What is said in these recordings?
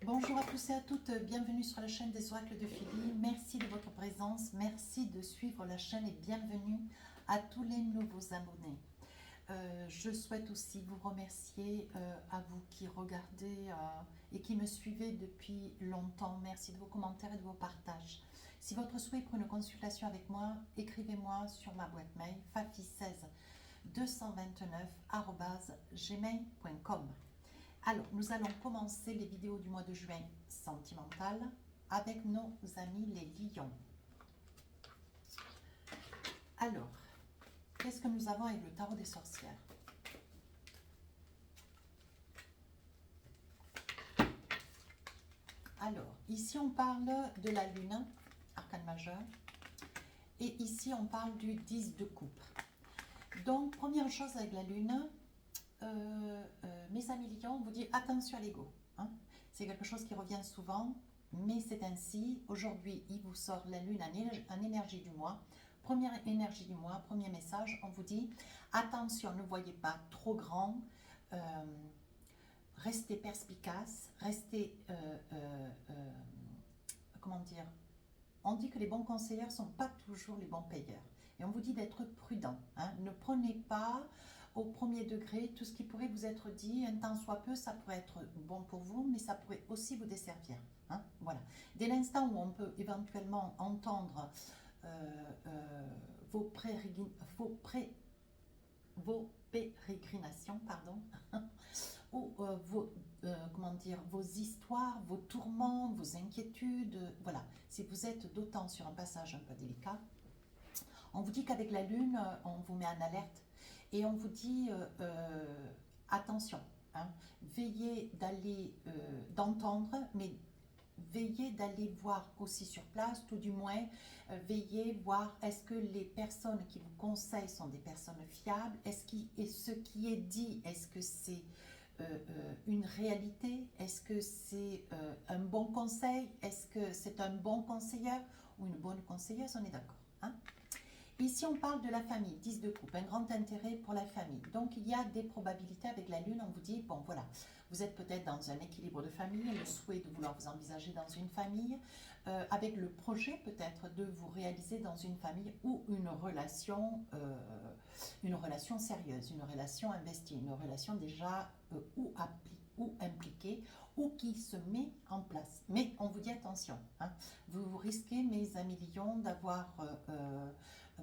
Bonjour à tous et à toutes, bienvenue sur la chaîne des oracles de Philly. Merci de votre présence, merci de suivre la chaîne et bienvenue à tous les nouveaux abonnés. Je souhaite aussi vous remercier à vous qui regardez et qui me suivez depuis longtemps. Merci de vos commentaires et de vos partages. Si votre souhait est pour une consultation avec moi, écrivez-moi sur ma boîte mail fafi16 229@gmail.com. Alors, nous allons commencer les vidéos du mois de juin sentimentales avec nos amis les lions. Alors, qu'est-ce que nous avons avec le tarot des sorcières? Alors, ici on parle de la lune, arcane majeur, et ici on parle du 10 de coupe. Donc, première chose avec la lune, mes amis lions, on vous dit attention à l'ego. Hein. C'est quelque chose qui revient souvent, mais c'est ainsi. Aujourd'hui, il vous sort la lune en énergie du mois. Première énergie du mois, premier message, on vous dit attention, ne voyez pas trop grand, restez perspicace, restez, comment dire, on dit que les bons conseillers ne sont pas toujours les bons payeurs. Et on vous dit d'être prudent. Hein. Ne prenez pas au premier degré tout ce qui pourrait vous être dit, un tant soit peu, ça pourrait être bon pour vous, mais ça pourrait aussi vous desservir. Hein. Voilà. Dès l'instant où on peut éventuellement entendre vos pérégrinations, pardon, ou comment dire, vos histoires, vos tourments, vos inquiétudes, voilà. Si vous êtes d'autant sur un passage un peu délicat, on vous dit qu'avec la lune, on vous met en alerte et on vous dit attention, hein, veillez d'aller, d'entendre, mais veillez d'aller voir aussi sur place, tout du moins, veillez voir est-ce que les personnes qui vous conseillent sont des personnes fiables, ce qui est dit, est-ce que c'est une réalité, est-ce que c'est un bon conseil, est-ce que c'est un bon conseiller ou une bonne conseilleuse, on est d'accord. Hein. Ici, on parle de la famille, 10 de coupe, un grand intérêt pour la famille. Donc, il y a des probabilités avec la lune, on vous dit, bon voilà, vous êtes peut-être dans un équilibre de famille, le souhait de vouloir vous envisager dans une famille, avec le projet peut-être de vous réaliser dans une famille ou une relation sérieuse, une relation investie, une relation déjà ou impliquée ou qui se met en place. Mais on vous dit attention, hein, vous risquez, mes amis lions, d'avoir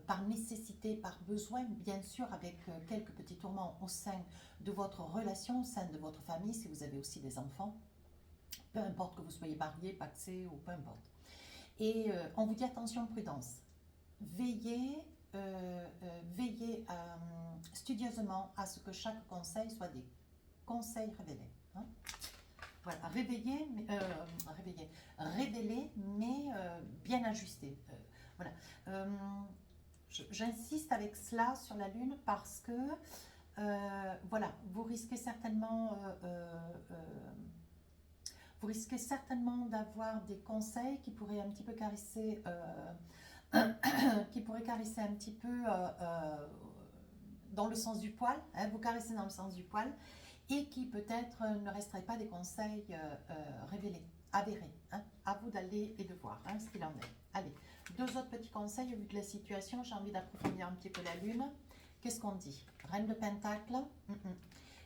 par nécessité, par besoin, bien sûr, avec quelques petits tourments au sein de votre relation, au sein de votre famille, si vous avez aussi des enfants, peu importe que vous soyez marié, paxé ou peu importe. Et on vous dit attention, prudence. Veillez, veillez studieusement à ce que chaque conseil soit des conseils révélés. Hein. Voilà, réveillez, révélez, mais bien ajustés. Voilà. J'insiste avec cela sur la lune parce que voilà, vous risquez certainement d'avoir des conseils qui pourraient un petit peu caresser qui pourraient caresser un petit peu dans le sens du poil, hein, vous caressez dans le sens du poil, et qui peut-être ne resteraient pas des conseils révélés, avérés. Hein. À vous d'aller et de voir hein, ce qu'il en est. Allez, deux autres petits conseils au vu de la situation. J'ai envie d'approfondir un petit peu la lune. Qu'est-ce qu'on dit? Reine de Pentacle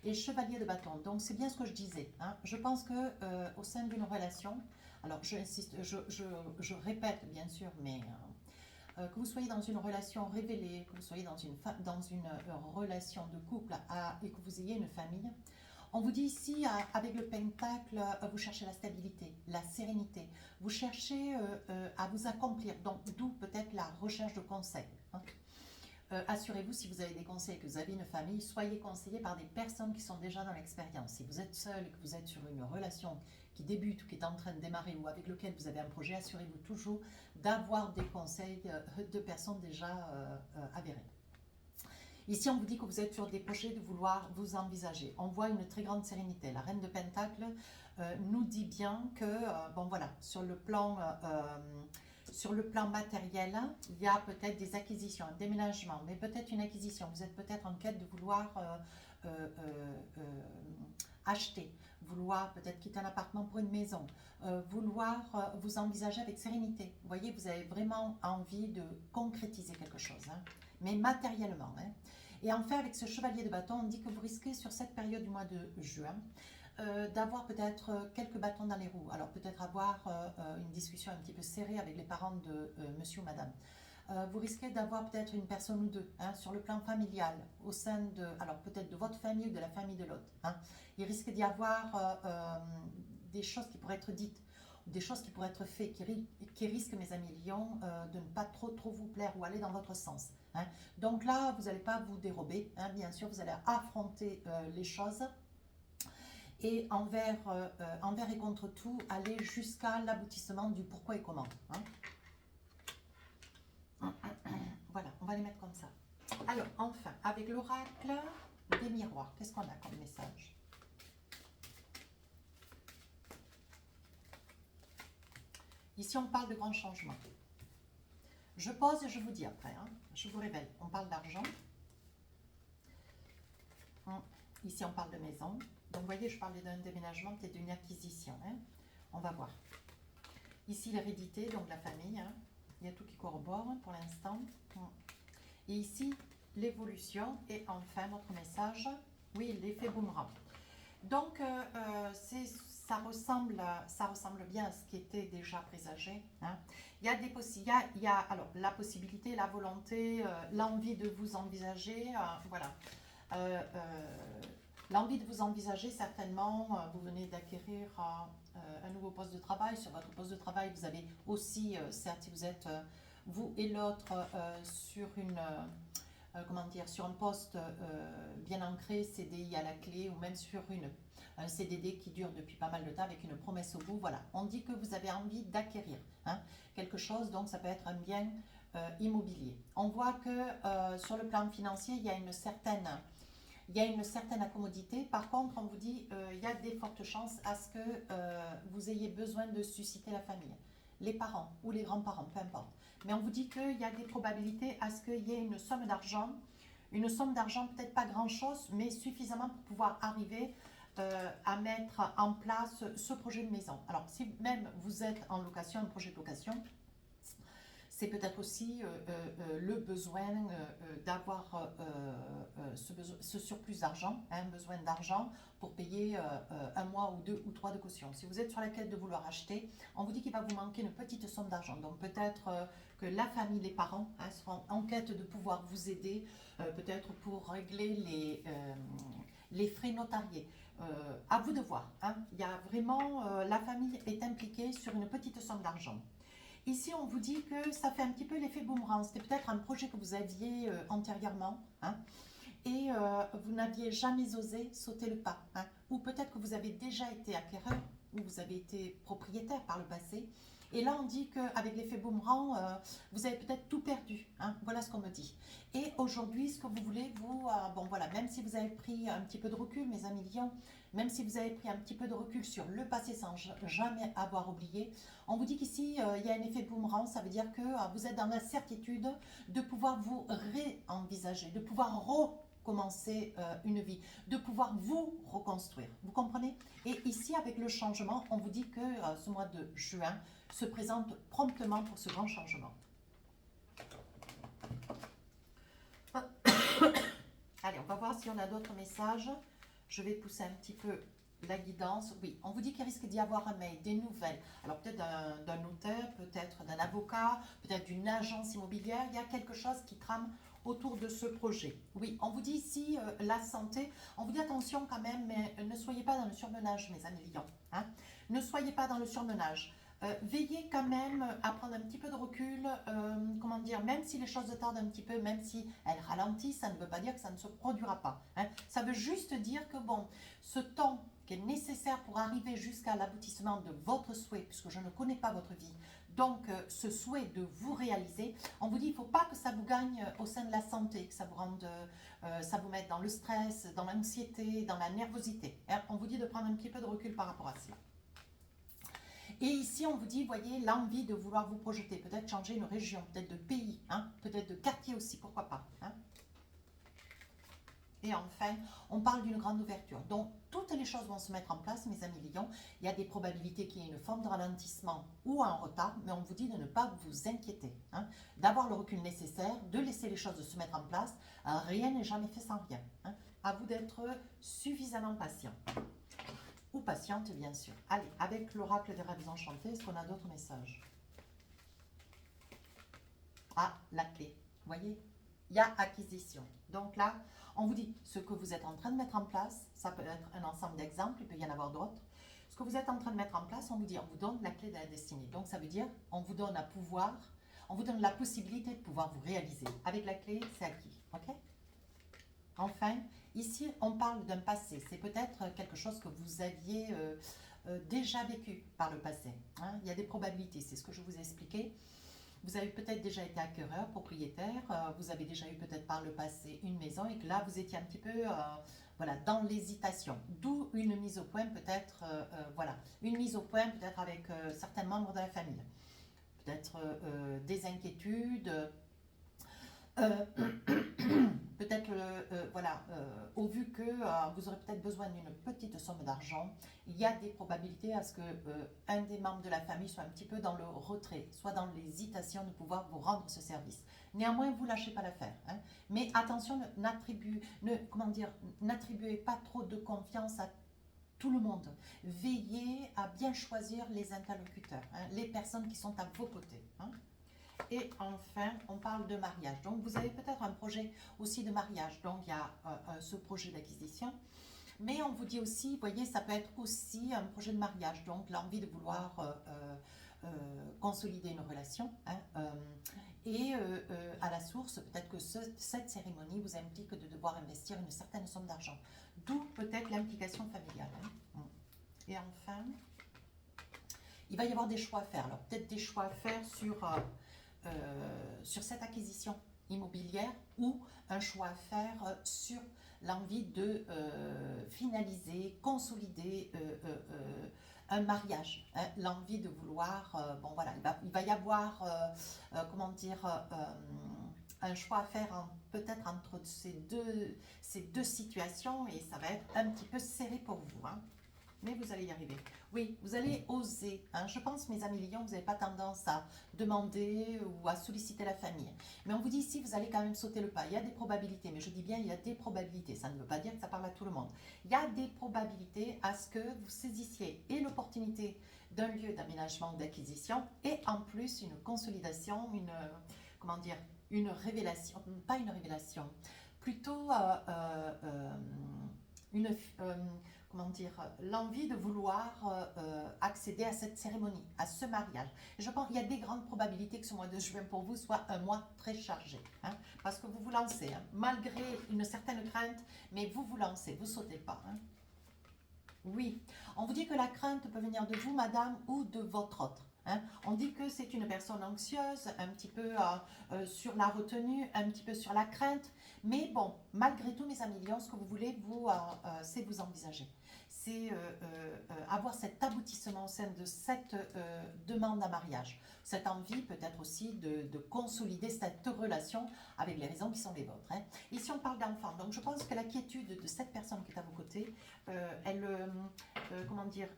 et Chevalier de Bâton. Donc c'est bien ce que je disais. Hein. Je pense que au sein d'une relation, alors j'insiste, je répète bien sûr, mais que vous soyez dans une relation révélée, que vous soyez dans une relation de couple et que vous ayez une famille, on vous dit ici, avec le pentacle, vous cherchez la stabilité, la sérénité, vous cherchez à vous accomplir, donc d'où peut-être la recherche de conseils. Hein. Assurez-vous, si vous avez des conseils, que vous avez une famille, soyez conseillé par des personnes qui sont déjà dans l'expérience. Si vous êtes seul et que vous êtes sur une relation qui débute ou qui est en train de démarrer ou avec lequel vous avez un projet, assurez-vous toujours d'avoir des conseils de personnes déjà avérées. Ici, on vous dit que vous êtes sur des projets de vouloir vous envisager. On voit une très grande sérénité. La Reine de Pentacle nous dit bien que, bon voilà, sur le plan matériel, il y a peut-être des acquisitions, un déménagement, mais peut-être une acquisition. Vous êtes peut-être en quête de vouloir acheter, vouloir peut-être quitter un appartement pour une maison, vouloir vous envisager avec sérénité. Vous voyez, vous avez vraiment envie de concrétiser quelque chose, hein, mais matériellement. Hein. Et enfin, avec ce chevalier de bâton, on dit que vous risquez sur cette période du mois de juin d'avoir peut-être quelques bâtons dans les roues. Alors peut-être avoir une discussion un petit peu serrée avec les parents de monsieur ou madame. Vous risquez d'avoir peut-être une personne ou deux hein, sur le plan familial, au sein de, alors peut-être de votre famille ou de la famille de l'autre. Hein. Il risque d'y avoir des choses qui pourraient être dites, des choses qui pourraient être faites, qui risquent, mes amis lions, de ne pas trop vous plaire ou aller dans votre sens. Hein. Donc là, vous n'allez pas vous dérober, hein, bien sûr, vous allez affronter les choses et envers et contre tout, aller jusqu'à l'aboutissement du pourquoi et comment. Hein. Voilà, on va les mettre comme ça. Alors, enfin, avec l'oracle des miroirs, qu'est-ce qu'on a comme message? Ici, on parle de grands changements. Je pose et je vous dis après, hein, je vous révèle. On parle d'argent. Ici, on parle de maison. Donc, vous voyez, je parlais d'un déménagement, peut-être d'une acquisition. Hein. On va voir. Ici, l'hérédité, donc la famille. Hein. Il y a tout qui corrobore pour l'instant. Et ici, l'évolution. Et enfin, notre message, oui, l'effet boomerang. Donc, ça ressemble bien à ce qui était déjà présagé. Hein. Il y a il y a alors, la possibilité, la volonté, l'envie de vous envisager. Voilà. L'envie de vous envisager, certainement, vous venez d'acquérir un nouveau poste de travail. Sur votre poste de travail, vous avez aussi, certes, si vous êtes, vous et l'autre, sur sur un poste bien ancré, CDI à la clé, ou même sur un CDD qui dure depuis pas mal de temps avec une promesse au bout. Voilà, on dit que vous avez envie d'acquérir hein, quelque chose, donc ça peut être un bien immobilier. On voit que sur le plan financier, il y a une certaine commodité. Par contre, on vous dit il y a des fortes chances à ce que vous ayez besoin de susciter la famille, les parents ou les grands-parents, peu importe. Mais on vous dit qu'il y a des probabilités à ce qu'il y ait une somme d'argent peut-être pas grand-chose, mais suffisamment pour pouvoir arriver à mettre en place ce projet de maison. Alors, si même vous êtes en location, un projet de location, c'est peut-être aussi le besoin d'avoir ce surplus d'argent, un besoin d'argent pour payer un mois ou 2 ou 3 de caution. Si vous êtes sur la quête de vouloir acheter, on vous dit qu'il va vous manquer une petite somme d'argent. Donc peut-être que la famille, les parents seront en quête de pouvoir vous aider, peut-être pour régler les frais notariés. À vous de voir. Hein. Il y a vraiment, la famille est impliquée sur une petite somme d'argent. Ici, on vous dit que ça fait un petit peu l'effet boomerang. C'était peut-être un projet que vous aviez antérieurement hein, et vous n'aviez jamais osé sauter le pas. Hein, ou peut-être que vous avez déjà été acquéreur ou vous avez été propriétaire par le passé. Et là, on dit qu'avec l'effet boomerang, vous avez peut-être tout perdu. Hein, voilà ce qu'on me dit. Et aujourd'hui, ce que vous voulez, bon voilà, même si vous avez pris un petit peu de recul, mes amis lions, même si vous avez pris un petit peu de recul sur le passé sans jamais avoir oublié, on vous dit qu'ici, il y a un effet boomerang, ça veut dire que vous êtes dans la certitude de pouvoir vous réenvisager, de pouvoir recommencer une vie, de pouvoir vous reconstruire. Vous comprenez? Et ici, avec le changement, on vous dit que ce mois de juin se présente promptement pour ce grand changement. Allez, on va voir si on a d'autres messages. Je vais pousser un petit peu la guidance. Oui, on vous dit qu'il risque d'y avoir un mail, des nouvelles. Alors peut-être d'un notaire, peut-être d'un avocat, peut-être d'une agence immobilière. Il y a quelque chose qui trame autour de ce projet. Oui, on vous dit ici la santé. On vous dit attention quand même, mais ne soyez pas dans le surmenage, mes amis lions. Hein. Ne soyez pas dans le surmenage. Veillez quand même à prendre un petit peu de recul, comment dire, même si les choses tardent un petit peu, même si elles ralentissent, ça ne veut pas dire que ça ne se produira pas. Hein. Ça veut juste dire que bon, ce temps qui est nécessaire pour arriver jusqu'à l'aboutissement de votre souhait, puisque je ne connais pas votre vie, donc ce souhait de vous réaliser, on vous dit il ne faut pas que ça vous gagne au sein de la santé, que ça vous rende, ça vous mette dans le stress, dans l'anxiété, dans la nervosité. Hein. On vous dit de prendre un petit peu de recul par rapport à cela. Et ici, on vous dit, voyez, l'envie de vouloir vous projeter, peut-être changer une région, peut-être de pays, hein, peut-être de quartier aussi, pourquoi pas. Hein. Et enfin, on parle d'une grande ouverture. Donc, toutes les choses vont se mettre en place, mes amis Lions. Il y a des probabilités qu'il y ait une forme de ralentissement ou un retard, mais on vous dit de ne pas vous inquiéter, hein, d'avoir le recul nécessaire, de laisser les choses se mettre en place. Rien n'est jamais fait sans rien. Hein. À vous d'être suffisamment patient. Ou patiente, bien sûr. Allez, avec l'oracle des rêves enchantés, est-ce qu'on a d'autres messages? Ah, la clé. Vous voyez? Il y a acquisition. Donc là, on vous dit ce que vous êtes en train de mettre en place. Ça peut être un ensemble d'exemples, il peut y en avoir d'autres. Ce que vous êtes en train de mettre en place, on vous dit, on vous donne la clé de la destinée. Donc ça veut dire, on vous donne un pouvoir, on vous donne la possibilité de pouvoir vous réaliser. Avec la clé, c'est acquis. Ok? Enfin, ici, on parle d'un passé. C'est peut-être quelque chose que vous aviez déjà vécu par le passé. Hein. Il y a des probabilités, c'est ce que je vous ai expliqué. Vous avez peut-être déjà été acquéreur, propriétaire, vous avez déjà eu peut-être par le passé une maison et que là, vous étiez un petit peu voilà, dans l'hésitation. D'où une mise au point peut-être, voilà, une mise au point peut-être avec certains membres de la famille. Peut-être des inquiétudes, peut-être, voilà, au vu que vous aurez peut-être besoin d'une petite somme d'argent, il y a des probabilités à ce que un des membres de la famille soit un petit peu dans le retrait, soit dans l'hésitation de pouvoir vous rendre ce service. Néanmoins, vous ne lâchez pas l'affaire. Hein. Mais attention, n'attribuez pas trop de confiance à tout le monde. Veillez à bien choisir les interlocuteurs, hein, les personnes qui sont à vos côtés. Hein. Et enfin, on parle de mariage. Donc, vous avez peut-être un projet aussi de mariage. Donc, il y a ce projet d'acquisition. Mais on vous dit aussi, vous voyez, ça peut être aussi un projet de mariage. Donc, l'envie de vouloir consolider une relation. Hein, et à la source, peut-être que cette cérémonie vous implique de devoir investir une certaine somme d'argent. D'où peut-être l'implication familiale. Hein. Et enfin, il va y avoir des choix à faire. Alors, peut-être des choix à faire sur cette acquisition immobilière ou un choix à faire sur l'envie de finaliser, consolider un mariage, hein, l'envie de vouloir, bon voilà, il va y avoir, comment dire, un choix à faire peut-être entre ces deux situations et ça va être un petit peu serré pour vous, hein. Mais vous allez y arriver. Oui, vous allez oser. Hein. Je pense, mes amis Lions, vous n'avez pas tendance à demander ou à solliciter la famille. Mais on vous dit ici, vous allez quand même sauter le pas. Il y a des probabilités, mais je dis bien, il y a des probabilités. Ça ne veut pas dire que ça parle à tout le monde. Il y a des probabilités à ce que vous saisissiez et l'opportunité d'un lieu d'aménagement ou d'acquisition et en plus une consolidation, comment dire, une révélation, pas une révélation, plutôt une... comment dire, l'envie de vouloir accéder à cette cérémonie, à ce mariage. Je pense qu'il y a des grandes probabilités que ce mois de juin pour vous soit un mois très chargé, hein, parce que vous vous lancez, hein, malgré une certaine crainte, mais vous vous lancez, vous ne sautez pas. Hein. Oui, on vous dit que la crainte peut venir de vous, madame, ou de votre autre. Hein. On dit que c'est une personne anxieuse, un petit peu sur la retenue, un petit peu sur la crainte. Mais bon, malgré tout, mes amis Lions, ce que vous voulez, c'est vous envisager. C'est avoir cet aboutissement au sein de cette demande à mariage. Cette envie peut-être aussi de consolider cette relation avec les raisons qui sont les vôtres. Hein. Ici, on parle d'enfants. Donc, je pense que la quiétude de cette personne qui est à vos côtés, comment dire...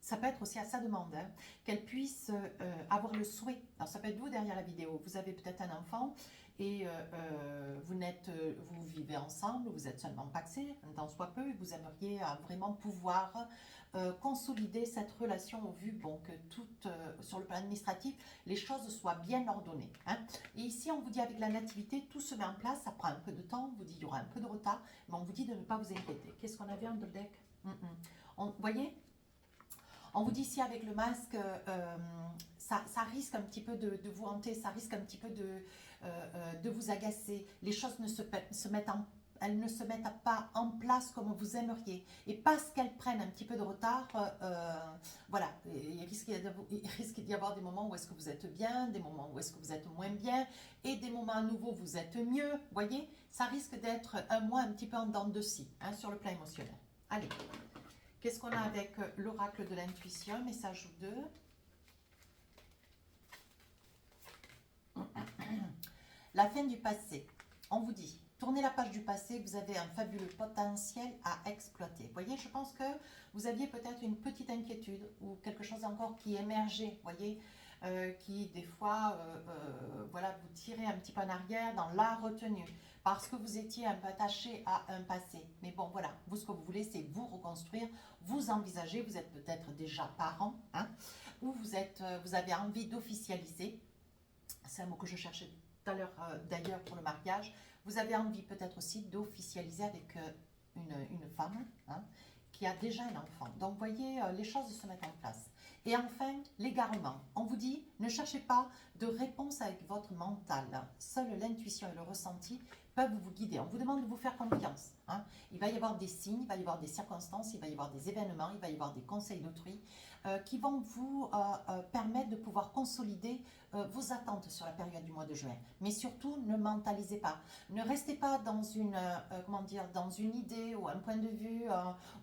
ça peut être aussi à sa demande, hein, qu'elle puisse avoir le souhait. Alors ça peut être vous derrière la vidéo. Vous avez peut-être un enfant et vous vivez ensemble, vous êtes seulement paxé, un temps soit peu, et vous aimeriez vraiment pouvoir consolider cette relation au vu que sur le plan administratif, les choses soient bien ordonnées. Hein. Et ici, on vous dit avec la nativité, tout se met en place, ça prend un peu de temps, on vous dit il y aura un peu de retard, mais on vous dit de ne pas vous inquiéter. Qu'est-ce qu'on avait dans le deck? Vous voyez? On vous dit ici avec le masque, ça risque un petit peu de vous hanter, ça risque un petit peu de vous agacer. Les choses elles ne se mettent pas en place comme vous aimeriez. Et parce qu'elles prennent un petit peu de retard, voilà, il risque d'y avoir des moments où est-ce que vous êtes bien, des moments où est-ce que vous êtes moins bien, et des moments à nouveau où vous êtes mieux. Vous voyez, ça risque d'être un mois un petit peu en dents de scie, hein, sur le plan émotionnel. Allez. Qu'est-ce qu'on a avec l'oracle de l'intuition, message 2? La fin du passé. On vous dit, Tournez la page du passé, vous avez un fabuleux potentiel à exploiter. Vous voyez, je pense que vous aviez peut-être une petite inquiétude ou quelque chose encore qui émergeait, vous voyez, qui des fois, voilà, vous tirez un petit peu en arrière dans la retenue parce que vous étiez un peu attaché à un passé. Mais bon, voilà, vous, ce que vous voulez, c'est vous reconstruire, vous envisager, vous êtes peut-être déjà parent, hein, ou vous avez envie d'officialiser. C'est un mot que je cherchais tout à l'heure d'ailleurs pour le mariage. Vous avez envie peut-être aussi d'officialiser avec une femme, hein, qui a déjà un enfant. Donc, vous voyez, les choses se mettent en place. Et enfin, l'égarement. On vous dit, ne cherchez pas de réponse avec votre mental. Seule l'intuition et le ressenti peuvent vous guider. On vous demande de vous faire confiance, hein. Il va y avoir des signes, il va y avoir des circonstances, il va y avoir des événements, il va y avoir des conseils d'autrui qui vont vous permettre de pouvoir consolider vos attentes sur la période du mois de juin. Mais surtout, ne mentalisez pas. Ne restez pas dans une, comment dire, dans une idée ou un point de vue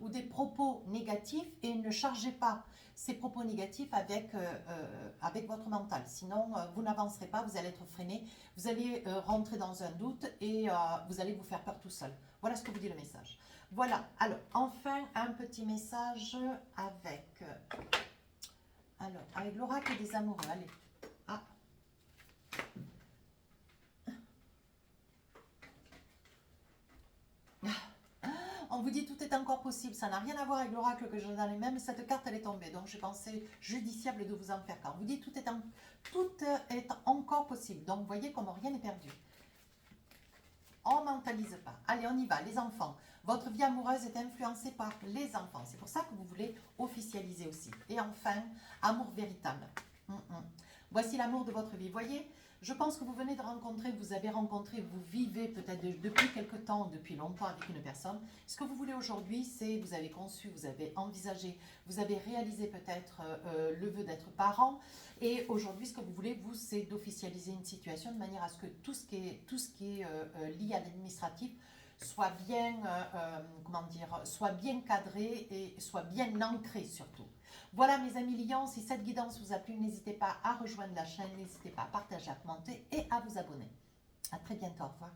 ou des propos négatifs et ne chargez pas ces propos négatifs avec votre mental. Sinon, vous n'avancerez pas, vous allez être freiné, vous allez rentrer dans un doute et vous allez vous faire peur tout seul. Voilà ce que vous dit le message. Voilà, alors, enfin, un petit message avec l'oracle des amoureux. Allez, ah. On vous dit tout est encore possible, ça n'a rien à voir avec l'oracle que j'ai dans les mains, mais cette carte elle est tombée, donc j'ai pensé judiciable de vous en faire part. On vous dit tout est encore possible, donc vous voyez comment rien n'est perdu. On ne mentalise pas. Allez, on y va, les enfants. Votre vie amoureuse est influencée par les enfants. C'est pour ça que vous voulez officialiser aussi. Et enfin, amour véritable. Voici l'amour de votre vie. Voyez, je pense que vous venez de rencontrer, vous avez rencontré, vous vivez peut-être depuis quelque temps, depuis longtemps avec une personne. Ce que vous voulez aujourd'hui, c'est, vous avez conçu, vous avez envisagé, vous avez réalisé peut-être le vœu d'être parent. Et aujourd'hui, ce que vous voulez, vous, c'est d'officialiser une situation de manière à ce que tout ce qui est lié à l'administratif soit bien, comment dire, soit bien cadré et soit bien ancré surtout. Voilà mes amis lions, si cette guidance vous a plu, n'hésitez pas à rejoindre la chaîne, n'hésitez pas à partager, à commenter et à vous abonner. À très bientôt, au revoir.